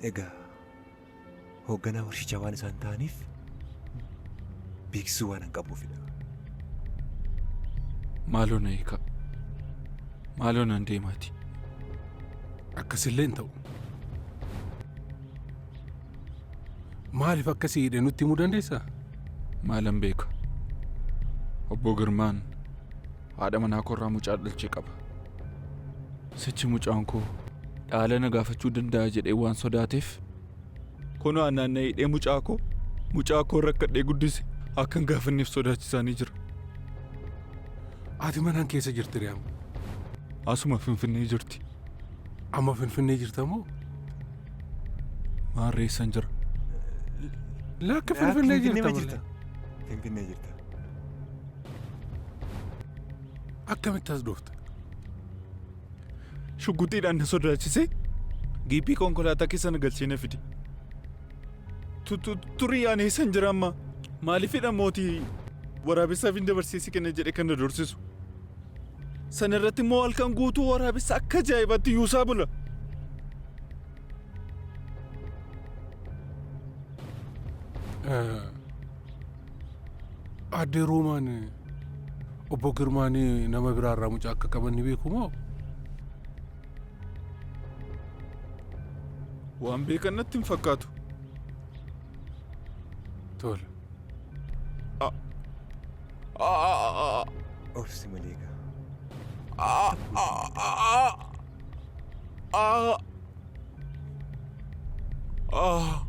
Egaa hoogganaa warshichaa waan isaan ta'aniif beeksisuu waan hin qabuufidha. Maaloo na hiika. Maaloo nan deemaati. Akkasillee hin ta'u. Maaliif akkasii hidhee nutti himuu dandeessaa? Maalan beeka. Obbo Girmaan haadha manaa koorraa mucaa dhalchee qaba. Sichi mucaan koo dhaala na gaafachuu danda'a jedhee waan sodaateef kunoo aannan hidhee mucaa koo rakkadhee guddise akkan gaafanneef sodaachisaanii jira. Ati manaan keessa jirti Riyaam? Asuma Finfinnee jirti. Amma Finfinnee jirta moo? Maarreessan jira. Lakka Finfinnee jirta. Finfinnee jirta. Akkamitti as dhufta? Shugguxiidhaan na sodaachisee giibii konkolaataa keessa na galchee na fide. Turii aan eessan jira amma? Maaliifidha mootii waraabessaaf hin dabarsiisi kenna jedhe kan na dorsisu? Sana irratti immoo halkan guutuu waraabessa akka ajaa'ibatti yuusaa bula. Addee Roomaan obbo Girmaan nama biraarraa mucaa akka qaban ni beeku moo? Waan beekan natti hin fakkaatu. Tola. Obsi malee egaa. Ah!